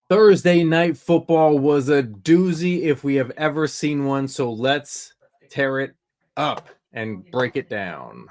Thursday night football was a doozy if we have ever seen one. So let's tear it up and break it down.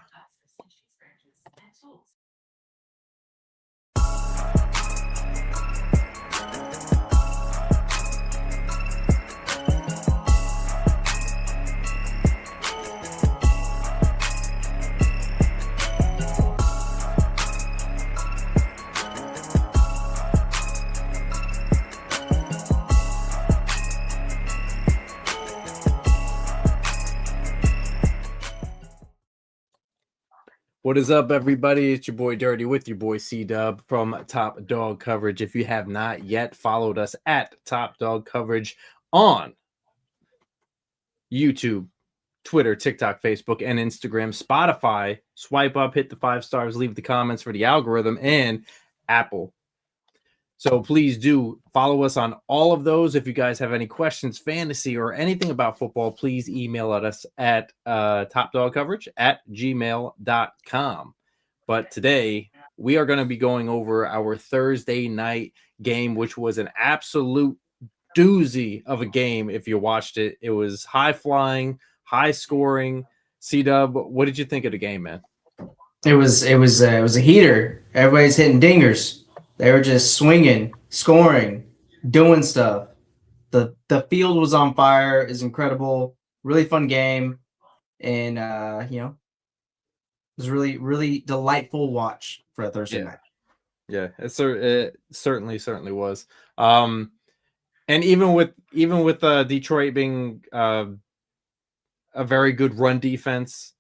What is up, everybody? It's your boy Dirty with your boy C-Dub from Top Dog Coverage. If you have not yet followed us at Top Dog Coverage on YouTube, Twitter, TikTok, Facebook, and Instagram, Spotify, swipe up, hit the 5 stars, leave the comments for the algorithm, and Apple. So please do follow us on all of those. If you guys have any questions, fantasy, or anything about football, please email at us at topdogcoverage@gmail.com. But today, we are going to be going over our Thursday night game, which was an absolute doozy of a game. If you watched it, it was high flying, high scoring. C-Dub, what did you think of the game, man? It was a heater. Everybody's hitting dingers. They were just swinging, scoring, doing stuff. The field was on fire. It's incredible. Really fun game, and it was really delightful watch for a Thursday night. Yeah, it certainly was. And even with Detroit being a very good run defense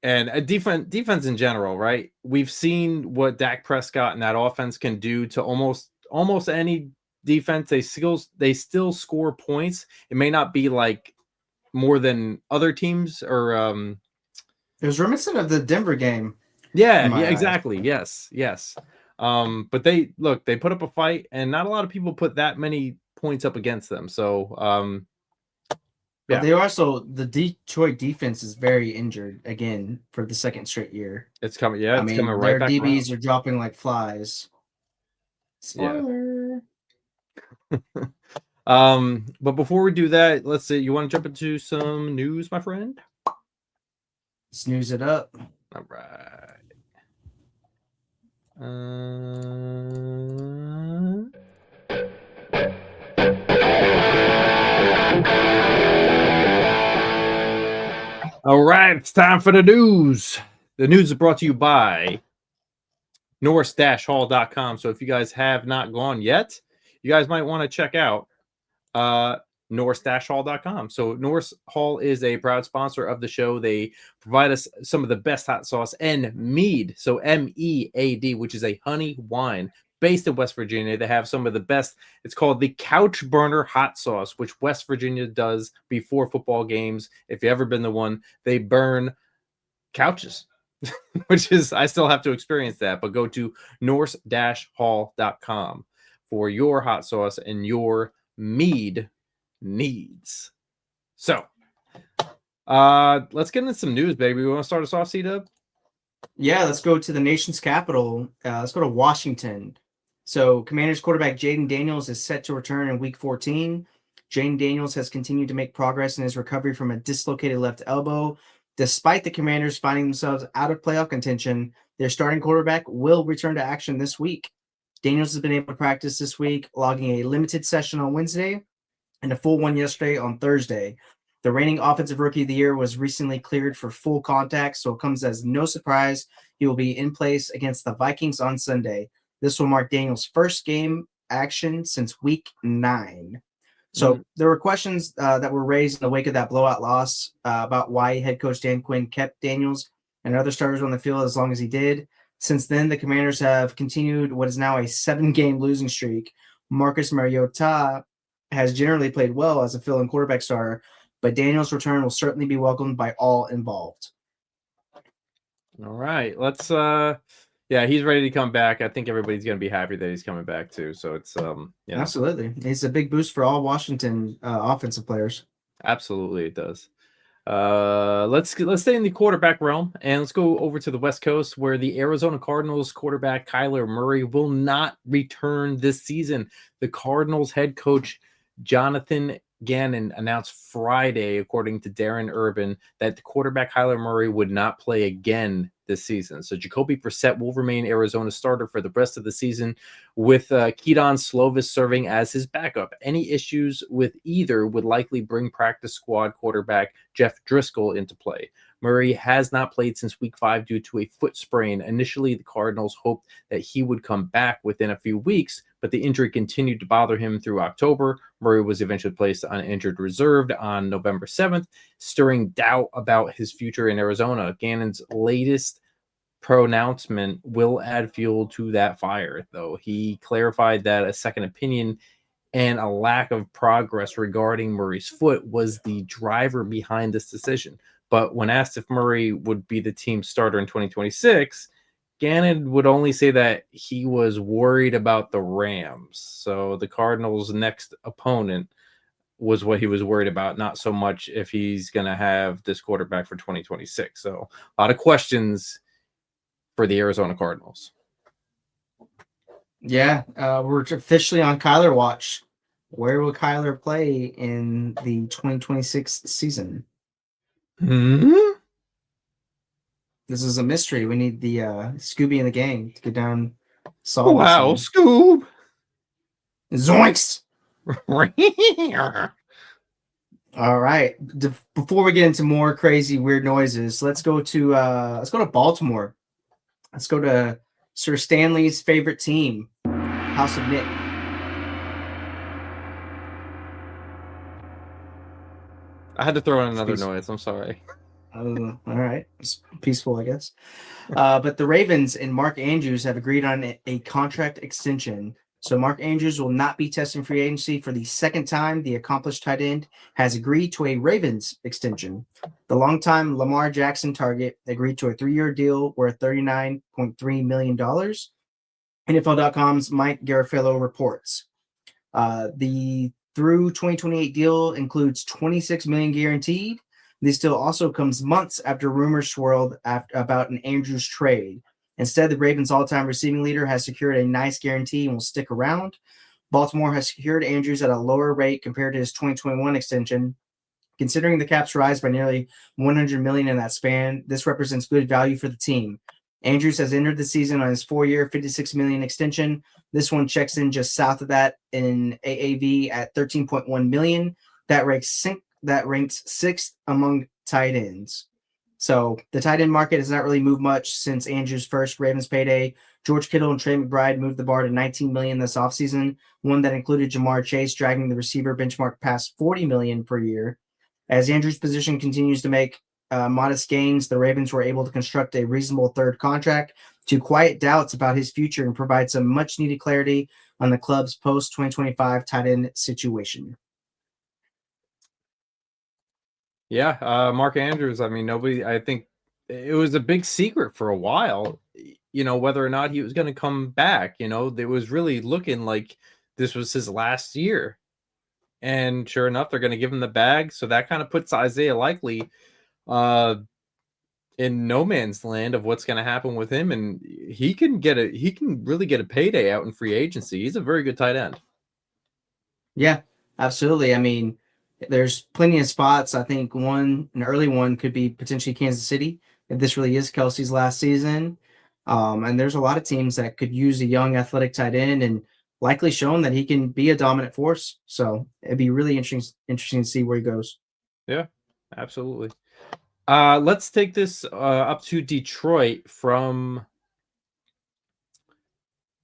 and a defense in general, right? We've seen what Dak Prescott and that offense can do to almost any defense. They still score points. It may not be like more than other teams or It was reminiscent of the Denver game. Yeah, exactly. Yes. But they put up a fight, and not a lot of people put that many points up against them. So But the Detroit defense is very injured again for the second straight year. It's coming. Yeah, it's coming right their back DBs around. are dropping like flies. Spoiler. Yeah. But before we do that, let's see. You want to jump into some news, my friend? Snooze it up. All right. All right, it's time for the news. The news is brought to you by Norse-Hall.com. So if you guys have not gone yet, you guys might want to check out Norse-Hall.com. So Norse Hall is a proud sponsor of the show. They provide us some of the best hot sauce and mead. So MEAD, which is a honey wine based in West Virginia. They have some of the best. It's called the Couch Burner Hot Sauce, which West Virginia does before football games. If you've ever been to one, they burn couches. Which is, I still have to experience that, but go to Norse-Hall.com for your hot sauce and your mead needs. So, let's get into some news, baby. We want to start us off, C-Dub? Yeah, let's go to the nation's capital. Let's go to Washington. So, Commanders quarterback Jaden Daniels is set to return in Week 14. Jaden Daniels has continued to make progress in his recovery from a dislocated left elbow. Despite the Commanders finding themselves out of playoff contention, their starting quarterback will return to action this week. Daniels has been able to practice this week, logging a limited session on Wednesday and a full one yesterday on Thursday. The reigning Offensive Rookie of the Year was recently cleared for full contact, so it comes as no surprise he will be in place against the Vikings on Sunday. This will mark Daniels' first game action since Week 9. So there were questions that were raised in the wake of that blowout loss about why head coach Dan Quinn kept Daniels and other starters on the field as long as he did. Since then, the Commanders have continued what is now a 7-game losing streak. Marcus Mariota has generally played well as a fill-in quarterback starter, but Daniels' return will certainly be welcomed by all involved. All right, let's yeah, he's ready to come back. I think everybody's going to be happy that he's coming back too. So it's Absolutely. It's a big boost for all Washington offensive players. Absolutely, it does. Let's stay in the quarterback realm and let's go over to the West Coast, where the Arizona Cardinals quarterback Kyler Murray will not return this season. The Cardinals head coach Jonathan Gannon announced Friday, according to Darren Urban, that the quarterback Kyler Murray would not play again this season. So Jacoby Brissett will remain Arizona's starter for the rest of the season, with Keaton Slovis serving as his backup. Any issues with either would likely bring practice squad quarterback Jeff Driscoll into play. Murray has not played since week 5 due to a foot sprain. Initially, the Cardinals hoped that he would come back within a few weeks, but the injury continued to bother him through October. Murray was eventually placed on injured reserve on November 7th, stirring doubt about his future in Arizona. Gannon's latest pronouncement will add fuel to that fire, though. He clarified that a second opinion and a lack of progress regarding Murray's foot was the driver behind this decision. But when asked if Murray would be the team's starter in 2026, Gannon would only say that he was worried about the Rams. So the Cardinals' next opponent was what he was worried about, not so much if he's going to have this quarterback for 2026. So a lot of questions for the Arizona Cardinals. Yeah, we're officially on Kyler watch. Where will Kyler play in the 2026 season? This is a mystery. We need the Scooby and the gang to get down, solve Wow, this. Scoob! Zoinks! All right. Before we get into more crazy weird noises, let's go to Baltimore. Let's go to Sir Stanley's favorite team, House of Nick. I had to throw in another noise. I'm sorry. All right. It's peaceful, I guess. But the Ravens and Mark Andrews have agreed on a contract extension. So Mark Andrews will not be testing free agency for the second time. The accomplished tight end has agreed to a Ravens extension. The longtime Lamar Jackson target agreed to a 3-year deal worth $39.3 million. NFL.com's Mike Garafolo reports. The through 2028 deal includes $26 million guaranteed. This deal also comes months after rumors swirled about an Andrews trade. Instead, the Ravens' all-time receiving leader has secured a nice guarantee and will stick around. Baltimore has secured Andrews at a lower rate compared to his 2021 extension. Considering the cap's rise by nearly $100 million in that span, this represents good value for the team. Andrews has entered the season on his 4-year, $56 million extension. This one checks in just south of that in AAV at $13.1 million. That ranks sixth among tight ends. So the tight end market has not really moved much since Andrews' first Ravens payday. George Kittle and Trey McBride moved the bar to $19 million this offseason, one that included Jamar Chase dragging the receiver benchmark past $40 million per year. As Andrews' position continues to make modest gains, the Ravens were able to construct a reasonable third contract to quiet doubts about his future and provide some much-needed clarity on the club's post-2025 tight end situation. Yeah, Mark Andrews. I mean, I think it was a big secret for a while, whether or not he was going to come back. It was really looking like this was his last year. And sure enough, they're going to give him the bag. So that kind of puts Isaiah Likely in no man's land of what's going to happen with him. And he can really get a payday out in free agency. He's a very good tight end. Yeah, absolutely. I mean, there's plenty of spots. I think an early one could be potentially Kansas City, if this really is Kelsey's last season. And there's a lot of teams that could use a young athletic tight end and likely shown that he can be a dominant force. So it'd be really interesting to see where he goes. Yeah, absolutely. Let's take this up to Detroit from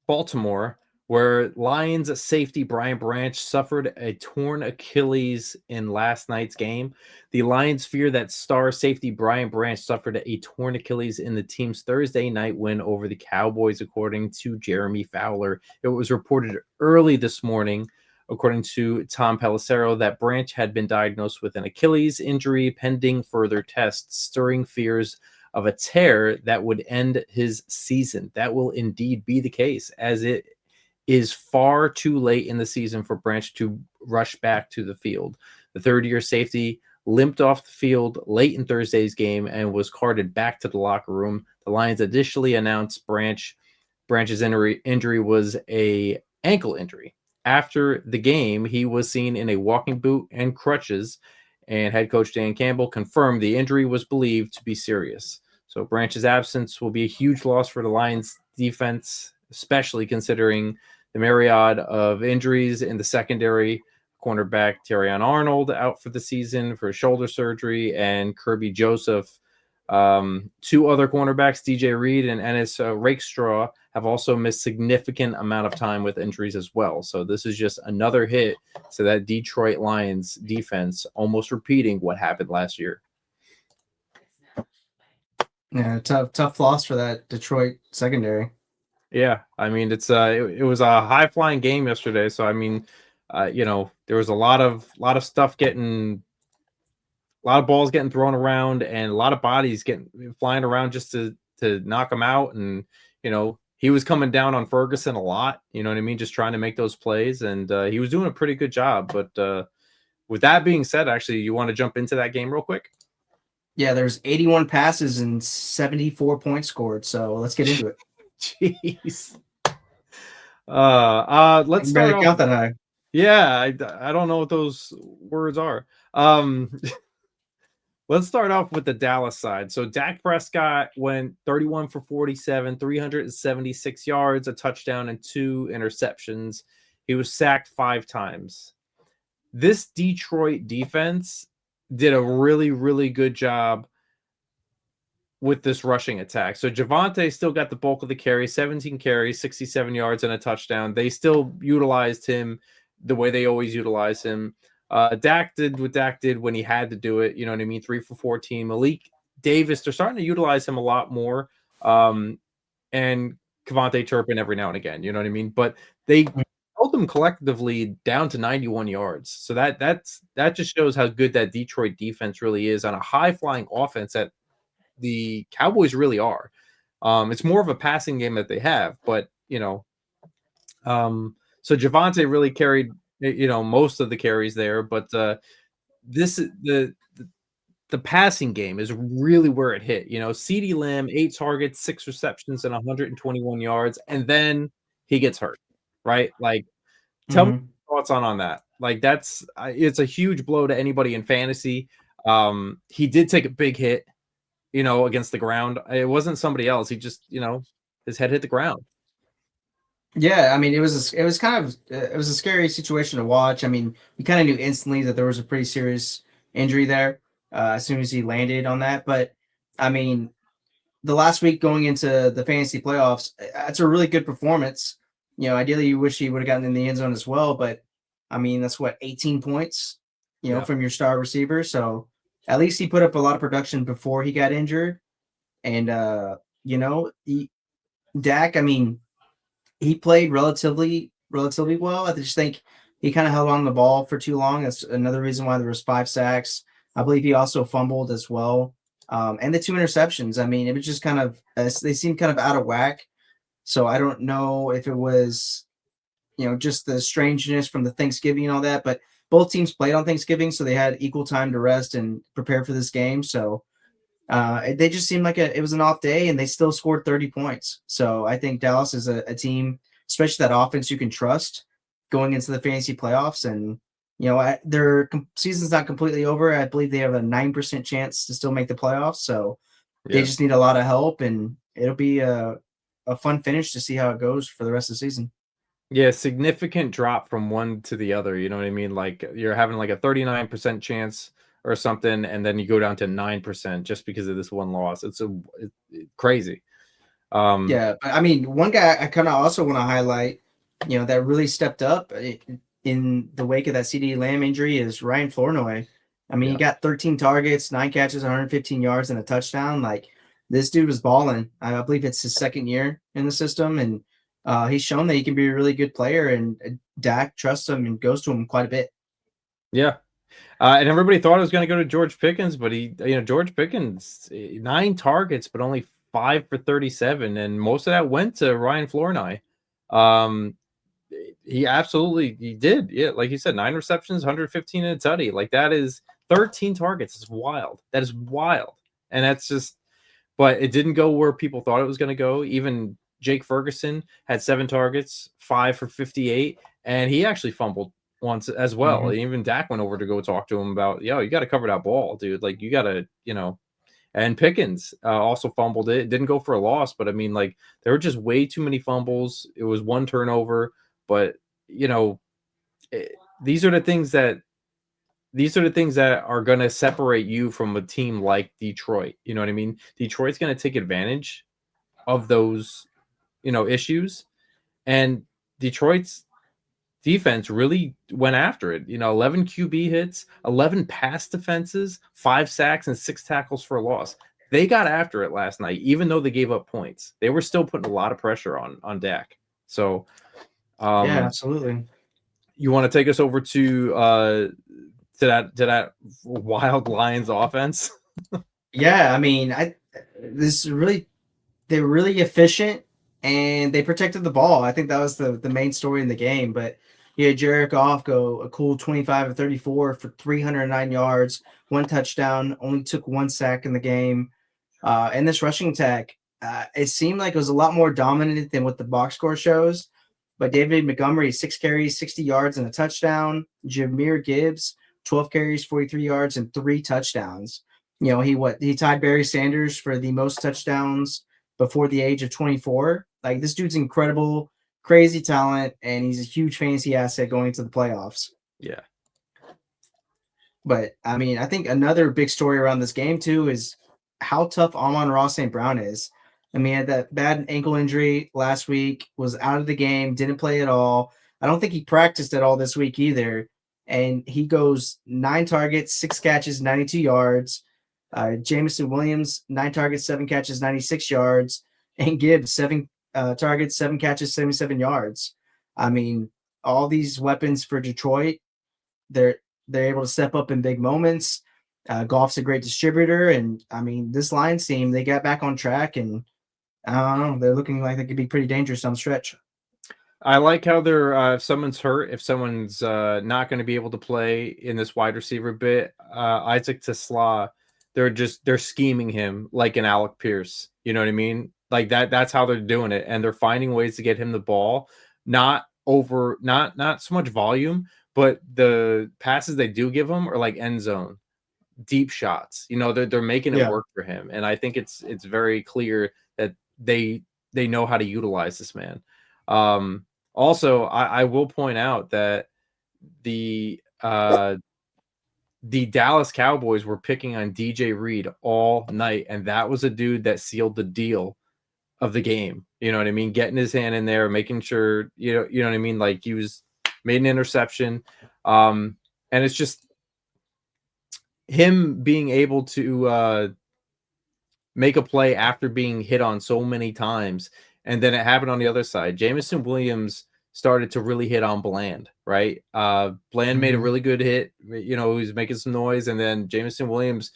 Baltimore, where Lions safety Brian Branch suffered a torn Achilles in last night's game. The Lions fear that star safety Brian Branch suffered a torn Achilles in the team's Thursday night win over the Cowboys, according to Jeremy Fowler. It was reported early this morning, according to Tom Pelissero, that Branch had been diagnosed with an Achilles injury pending further tests, stirring fears of a tear that would end his season. That will indeed be the case, as it is far too late in the season for Branch to rush back to the field. The third-year safety limped off the field late in Thursday's game and was carted back to the locker room. The Lions additionally announced Branch's injury was a ankle injury. After the game, he was seen in a walking boot and crutches, and head coach Dan Campbell confirmed the injury was believed to be serious. So Branch's absence will be a huge loss for the Lions defense, especially considering the myriad of injuries in the secondary. Cornerback Terrion Arnold out for the season for shoulder surgery, and Kirby Joseph. Two other cornerbacks, DJ Reed and Ennis Rakestraw, have also missed significant amount of time with injuries as well. So this is just another hit to that Detroit Lions defense, almost repeating what happened last year. Yeah, tough loss for that Detroit secondary. Yeah, I mean it was a high flying game yesterday. So I mean, there was a lot of stuff getting. A lot of balls getting thrown around and a lot of bodies getting flying around just to knock him out. And he was coming down on Ferguson a lot. You know what I mean? Just trying to make those plays, and he was doing a pretty good job. But with that being said, actually, you want to jump into that game real quick? Yeah, there's 81 passes and 74 points scored. So let's get into it. Jeez. Let's start off. Count that high. Yeah, I don't know what those words are. Let's start off with the Dallas side. So Dak Prescott went 31 for 47, 376 yards, a touchdown, and 2 interceptions. He was sacked 5 times. This Detroit defense did a really, really good job with this rushing attack. So Javonte still got the bulk of the carry, 17 carries, 67 yards, and a touchdown. They still utilized him the way they always utilize him. Dak did what Dak did when he had to do it. You know what I mean? 3 for 14. Malik Davis, they're starting to utilize him a lot more. And Kevontae Turpin every now and again. You know what I mean? But they held them collectively down to 91 yards. So that just shows how good that Detroit defense really is on a high flying offense that the Cowboys really are. It's more of a passing game that they have, but so Javonte really carried most of the carries there, but this the passing game is really where it hit. CeeDee Lamb, 8 targets, 6 receptions, and 121 yards, and then he gets hurt, right? Like, tell me your thoughts on that. Like, it's a huge blow to anybody in fantasy. He did take a big hit, against the ground. It wasn't somebody else. He just, his head hit the ground. Yeah, I mean, it was a scary situation to watch. I mean, we kind of knew instantly that there was a pretty serious injury there as soon as he landed on that. But I mean, the last week going into the fantasy playoffs, that's a really good performance. Ideally, you wish he would have gotten in the end zone as well. But I mean, that's 18 points, from your star receiver. So at least he put up a lot of production before he got injured. And Dak, I mean, he played relatively well. I just think he kind of held on the ball for too long. That's another reason why there was 5 sacks. I believe he also fumbled as well. And the 2 interceptions. I mean, it was just kind of they seemed kind of out of whack. So I don't know if it was, just the strangeness from the Thanksgiving and all that. But both teams played on Thanksgiving, so they had equal time to rest and prepare for this game. So they just seemed like it was an off day, and they still scored 30 points. So I think Dallas is a team, especially that offense, you can trust going into the fantasy playoffs. And, their season's not completely over. I believe they have a 9% chance to still make the playoffs. So they just need a lot of help, and it'll be a fun finish to see how it goes for the rest of the season. Yeah, significant drop from one to the other. You know what I mean? Like, you're having like a 39% chance or something, and then you go down to 9% just because of this one loss. It's crazy. Yeah, I mean, one guy I kind of also want to highlight, that really stepped up in the wake of that CeeDee Lamb injury is Ryan Flournoy. I mean, he got 13 targets, 9 catches, 115 yards, and a touchdown. Like, this dude was balling. I believe it's his second year in the system, and he's shown that he can be a really good player, and Dak trusts him and goes to him quite a bit. Yeah. And everybody thought it was going to go to George Pickens, but George Pickens, 9 targets, but only 5 for 37. And most of that went to Ryan Flournoy. He did. Yeah. Like you said, 9 receptions, 115 and a tutty. Like, that is 13 targets is wild. That is wild. And that's just, but it didn't go where people thought it was going to go. Even Jake Ferguson had 7 targets, 5 for 58, and he actually fumbled once as well. Mm-hmm. Even Dak went over to go talk to him about, yo, you got to cover that ball, dude. Like, you got to, and Pickens also fumbled it. It didn't go for a loss, but I mean, like, there were just way too many fumbles. It was one turnover, but, you know, it, these are the things that are going to separate you from a team like Detroit. You know what I mean? Detroit's going to take advantage of those, issues. And Detroit's defense really went after it. 11 QB hits, 11 pass defenses, 5 sacks, and 6 tackles for a loss. They got after it last night, even though they gave up points. They were still putting a lot of pressure on Dak. So, Yeah, absolutely. you want to take us over to that wild Lions offense? Yeah, I mean, this really they were really efficient and they protected the ball. I think that was the main story in the game. But you had Jared Goff go a cool 25 of 34 for 309 yards, 1 touchdown, only took 1 sack in the game. And this rushing attack, it seemed like it was a lot more dominant than what the box score shows. But David Montgomery, 6 carries, 60 yards, and a touchdown. Jameer Gibbs, 12 carries, 43 yards, and 3 touchdowns. He tied Barry Sanders for the most touchdowns before the age of 24. Like, this dude's incredible, crazy talent, and he's a huge fantasy asset going into the playoffs. Yeah. But I mean, I think another big story around this game too is how tough Amon-Ra St. Brown is. I mean, he had that bad ankle injury last week, was out of the game, didn't play at all. I don't think he practiced at all this week either. And he goes 9 targets, 6 catches, 92 yards. Jameson Williams, 9 targets, 7 catches, 96 yards. And Gibbs, 7 targets, 7 catches, 77 yards. I mean, all these weapons for Detroit, they're able to step up in big moments. Goff's a great distributor, and I mean, this Lions team, they got back on track, and I don't know, they're looking like they could be pretty dangerous on the stretch. I like how they're if someone's hurt, if someone's not going to be able to play in this wide receiver bit, Isaac Tesla, they're scheming him like an Alec Pierce. You know what I mean? Like that. That's how they're doing it, and they're finding ways to get him the ball, not so much volume, but the passes they do give him are like end zone, deep shots. They're making it Yeah. work for him, and I think it's very clear that they know how to utilize this man. Also, I will point out that the Dallas Cowboys were picking on DJ Reed all night, and that was a dude that sealed the deal of the game. You know what I mean? Getting his hand in there, making sure you know what I mean. Like, he was made an interception, and it's just him being able to make a play after being hit on so many times. And then it happened on the other side. Jameson Williams started to really hit on Bland, right? Bland made a really good hit. He was making some noise, and then Jameson Williams,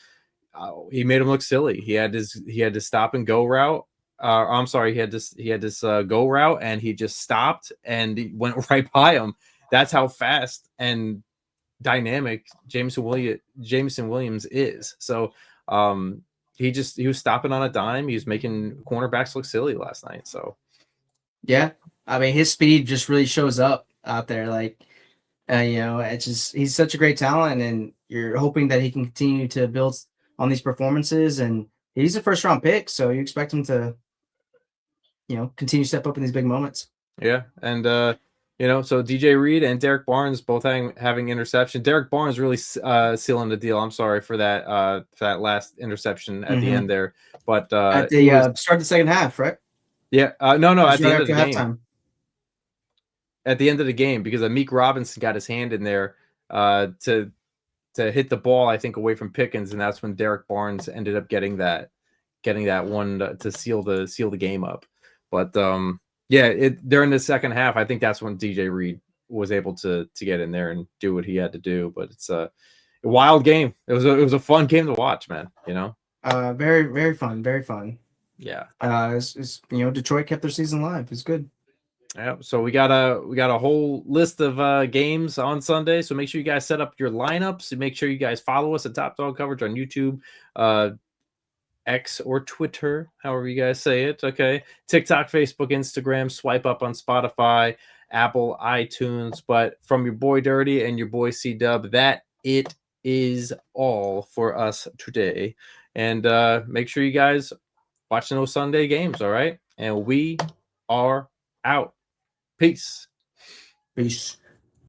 he made him look silly. He had his stop and go route. I'm sorry, he had this go route, and he just stopped and he went right by him. That's how fast and dynamic Jameson Williams is. So he was stopping on a dime. He was making cornerbacks look silly last night. So Yeah. I mean, his speed just really shows up out there. Like, it's just, he's such a great talent, and you're hoping that he can continue to build on these performances. And he's a first round pick, so you expect him to, continue to step up in these big moments. Yeah. And, so DJ Reed and Derek Barnes both having interception. Derek Barnes really sealing the deal. I'm sorry for that last interception at the end there. But at the start of the second half, right? Yeah. No, at the Right end of the after game. halftime. At the end of the game, because Meek Robinson got his hand in there to hit the ball, I think, away from Pickens, and that's when Derek Barnes ended up getting that one to seal the game up. But during the second half, I think that's when DJ Reed was able to get in there and do what he had to do. But it's a wild game. It was a fun game to watch, man. Very, very fun, very fun. Yeah. Detroit kept their season alive. It's good. Yeah, so we got a whole list of games on Sunday. So make sure you guys set up your lineups and make sure you guys follow us at Top Dog Coverage on YouTube, X or Twitter, however you guys say it. Okay, TikTok, Facebook, Instagram. Swipe up on Spotify, Apple, iTunes. But from your boy Dirty and your boy C Dub, that it is all for us today. And make sure you guys watching those Sunday games. All right, and we are out. Peace. Peace.